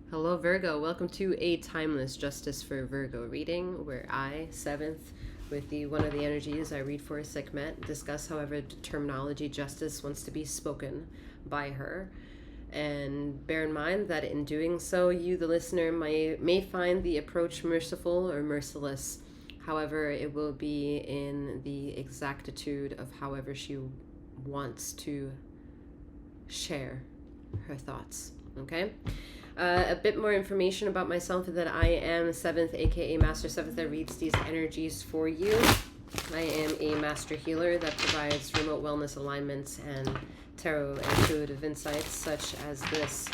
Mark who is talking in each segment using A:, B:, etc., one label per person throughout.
A: Hello Virgo, welcome to a timeless Justice for Virgo reading where I, 7th, with the one of the energies I read for Sekhmet, discuss however the terminology justice wants to be spoken by her. And bear in mind that in doing so, you, the listener, may find the approach merciful or merciless. However, it will be in the exactitude of however she wants to share her thoughts. Okay? A bit more information about myself is that I am 7th, aka Master 7th, that reads these energies for you. I am a master healer that provides remote wellness alignments and tarot intuitive insights such as this.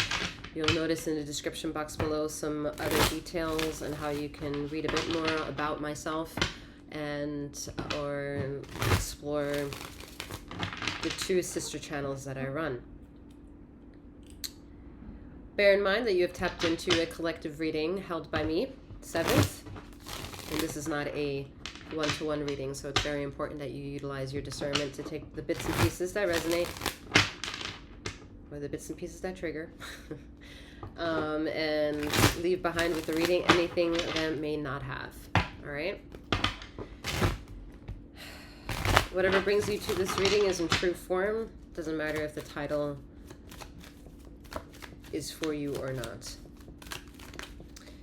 A: You'll notice in the description box below some other details and how you can read a bit more about myself and or explore the two sister channels that I run. Bear in mind that you have tapped into a collective reading held by me, 7th, and this is not a one-to-one reading, so it's very important that you utilize your discernment to take the bits and pieces that resonate, or the bits and pieces that trigger, and leave behind with the reading anything that may not have, all right? Whatever brings you to this reading is in true form. Doesn't matter if the title is for you or not.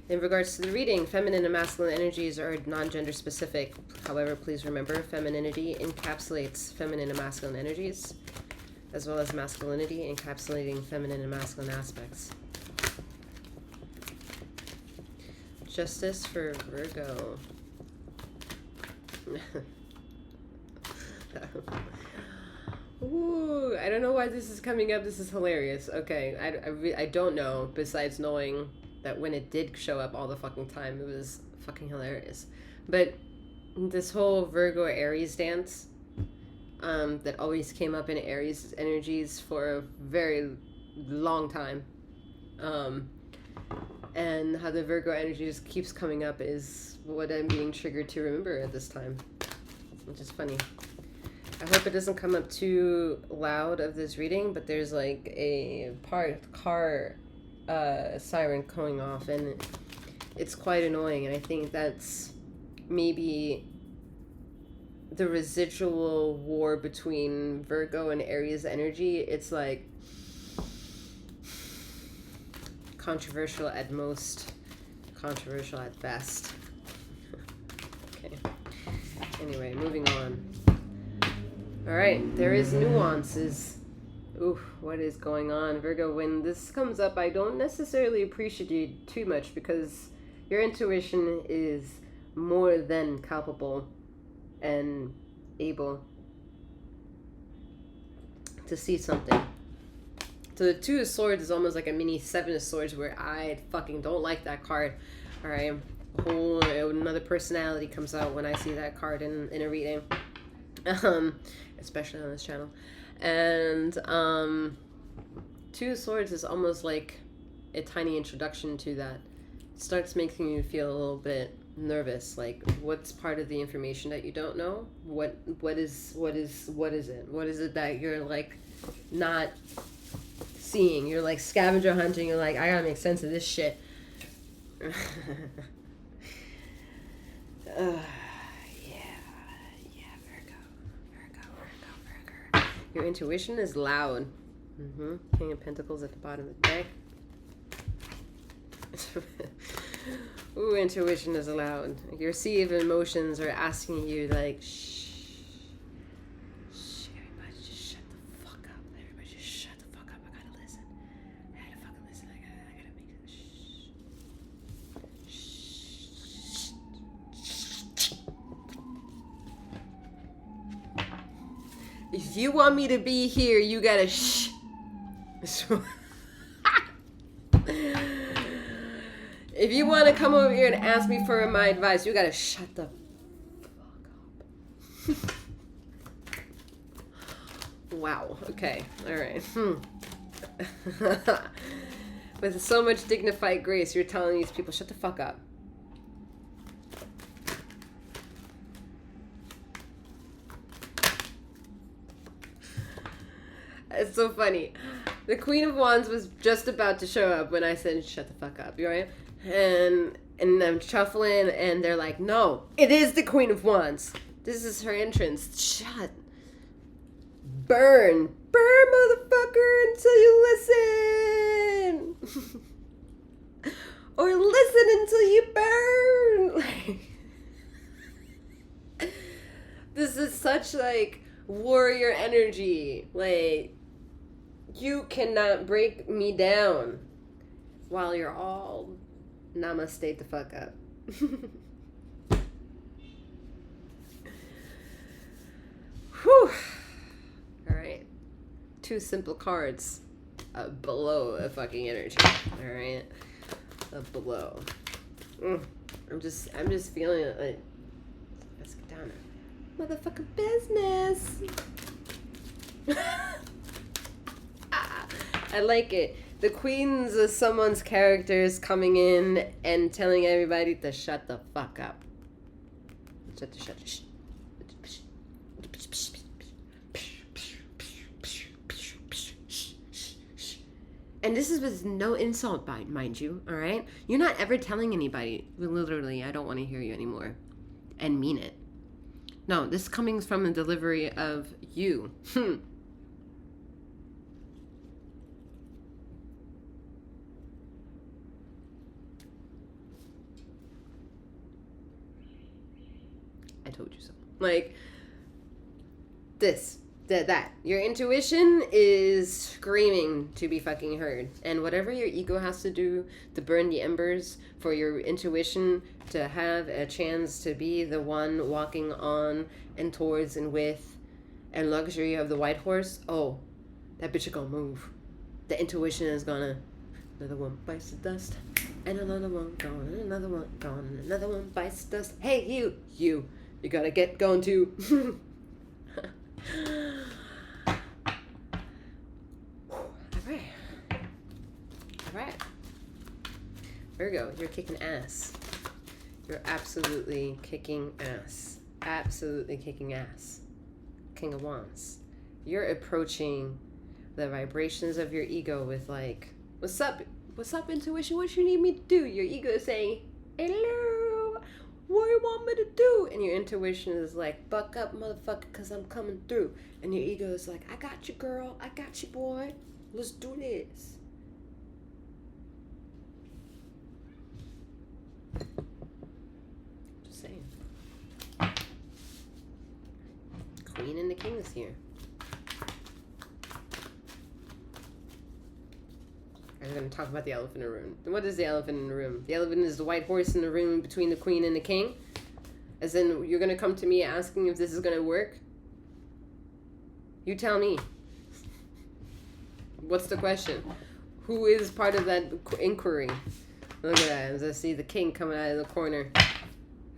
A: In regards to the reading, feminine and masculine energies are non-gender specific. However, please remember, femininity encapsulates feminine and masculine energies, as well as masculinity encapsulating feminine and masculine aspects. Justice for Virgo. Ooh, I don't know why this is coming up. This is hilarious. Okay, I don't know, besides knowing that when it did show up all the fucking time, it was fucking hilarious. But this whole Virgo Aries dance that always came up in Aries energies for a very long time, and how the Virgo energy just keeps coming up is what I'm being triggered to remember at this time, which is funny. I hope it doesn't come up too loud of this reading, but there's like a car siren going off, and it's quite annoying, and I think that's maybe the residual war between Virgo and Aries energy. It's like controversial at most, controversial at best. Okay. Anyway, moving on. Alright, there is nuances. Ooh, what is going on? Virgo, when this comes up, I don't necessarily appreciate it too much because your intuition is more than capable and able to see something. So the 2 of Swords is almost like a mini 7 of Swords where I fucking don't like that card. Alright, whole another personality comes out when I see that card in a reading. Especially on this channel. And 2 of Swords is almost like a tiny introduction to that. It starts making you feel a little bit nervous, like what's part of the information that you don't know? What is it? What is it that you're like not seeing? You're like scavenger hunting, you're like, I gotta make sense of this shit. Your intuition is loud. King of Pentacles at the bottom of the deck. Ooh, intuition is loud. Your sea of emotions are asking you like, shh, everybody just shut the fuck up. Everybody just shut the fuck up. I gotta listen. I gotta fucking listen. I gotta make it. Shh. If you want me to be here, you gotta shh. If you want to come over here and ask me for my advice, you gotta shut the fuck up. Wow. Okay. All right. With so much dignified grace, you're telling these people, shut the fuck up. It's so funny. The Queen of Wands was just about to show up when I said, shut the fuck up, right? And I'm shuffling, and they're like, no, it is the Queen of Wands. This is her entrance. Shut. Burn, motherfucker, until you listen. Or listen until you burn. This is such, like, warrior energy. Like, you cannot break me down while you're all namaste the fuck up. Whew. Alright. 2 simple cards. Below a fucking energy. Alright. Below. I'm just feeling it. Like, let's get down to motherfucking business. I like it. The queens of someone's characters coming in and telling everybody to shut the fuck up. And this is with no insult, mind you, all right? You're not ever telling anybody, literally, I don't want to hear you anymore, and mean it. No, this coming from the delivery of you. I told you so. Like, that. Your intuition is screaming to be fucking heard. And whatever your ego has to do to burn the embers for your intuition to have a chance to be the one walking on and towards and with and luxury of the white horse, oh, that bitch is gonna move. The intuition is gonna, another one bites the dust, and another one gone, and another one gone, and another one bites the dust. Hey, you gotta get going too. All right. Virgo, you're kicking ass. You're absolutely kicking ass. Absolutely kicking ass. King of Wands. You're approaching the vibrations of your ego with like, what's up? What's up, intuition? What you need me to do? Your ego is saying, hello, what do you want me to do? And your intuition is like, buck up, motherfucker, because I'm coming through. And your ego is like, I got you, girl. I got you, boy. Let's do this. Just saying. Queen and the King is here. I'm going to talk about the elephant in the room. What is the elephant in the room? The elephant is the white horse in the room between the Queen and the King. As in, you're going to come to me asking if this is going to work? You tell me. What's the question? Who is part of that inquiry? Look at that. As I see the King coming out of the corner.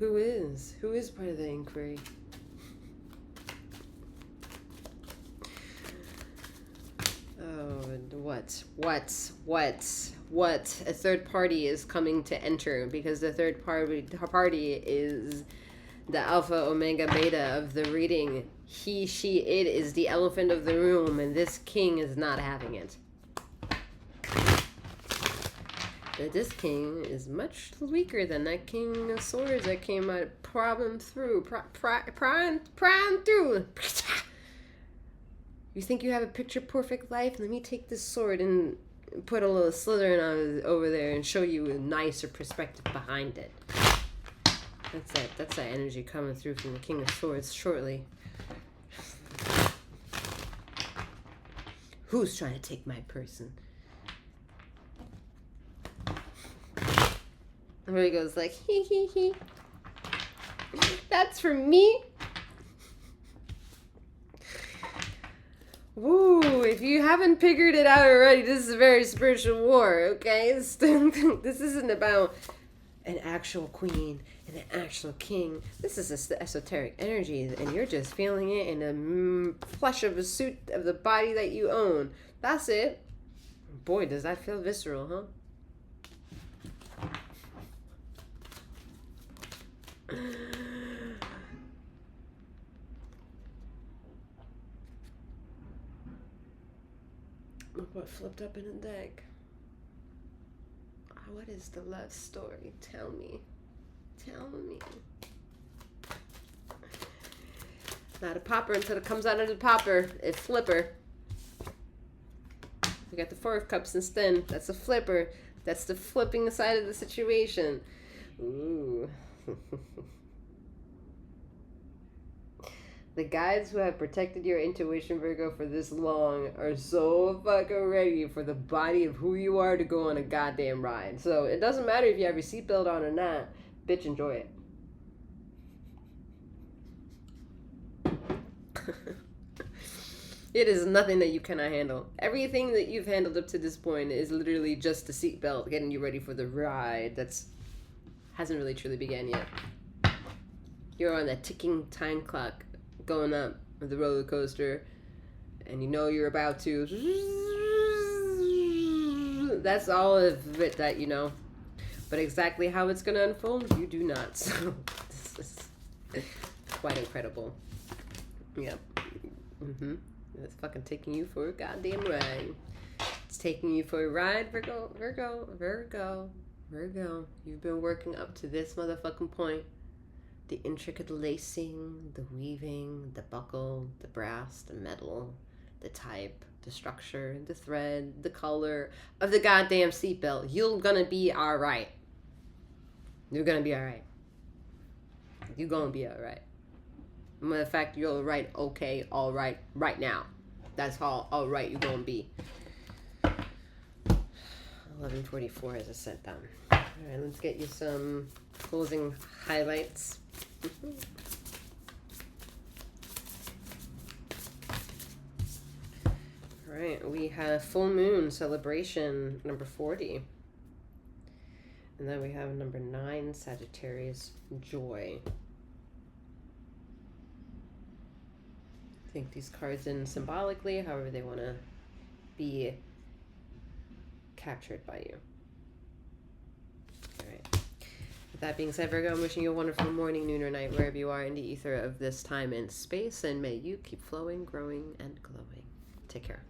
A: Who is? Who is part of the inquiry? Oh, what? A third party is coming to enter because the third party is the alpha, omega, beta of the reading. He, she, it is the elephant of the room, and this king is not having it. But this king is much weaker than that king of swords that came out prime through. You think you have a picture perfect life? Let me take this sword and put a little Slytherin over there and show you a nicer perspective behind it. That's that energy coming through from the King of Swords shortly. Who's trying to take my person? And where he goes like, he. That's for me. Woo, if you haven't figured it out already, this is a very spiritual war, okay? This isn't about an actual queen and an actual king. This is esoteric energy, and you're just feeling it in the flesh of a suit of the body that you own. That's it. Boy, does that feel visceral, huh? What flipped up in the deck? What is the love story? Tell me. Tell me. Not a popper until it comes out of the popper. It's flipper. We got the Four of Cups instead. That's a flipper. That's the flipping side of the situation. Ooh. The guides who have protected your intuition, Virgo, for this long are so fucking ready for the body of who you are to go on a goddamn ride. So it doesn't matter if you have your seatbelt on or not. Bitch, enjoy it. It is nothing that you cannot handle. Everything that you've handled up to this point is literally just the seatbelt getting you ready for the ride. That's hasn't really truly began yet. You're on that ticking time clock going up with the roller coaster, and you know you're about to. That's all of it that you know. But exactly how it's going to unfold, you do not. So this is quite incredible. Yep. It's fucking taking you for a goddamn ride. It's taking you for a ride, Virgo, Virgo, Virgo, Virgo. You've been working up to this motherfucking point. The intricate lacing, the weaving, the buckle, the brass, the metal, the type, the structure, the thread, the color of the goddamn seatbelt. You're gonna be alright. You're gonna be alright. You're gonna be alright. Matter of fact, you're alright, okay, alright, right now. That's how alright you're gonna be. 11:44 as a set down. Alright, let's get you some closing highlights. Alright, we have full moon celebration number 40. And then we have number 9, Sagittarius joy. Think these cards in symbolically, however they want to be captured by you. All right. With that being said, Virgo, I'm wishing you a wonderful morning, noon, or night, wherever you are in the ether of this time and space, and may you keep flowing, growing, and glowing. Take care.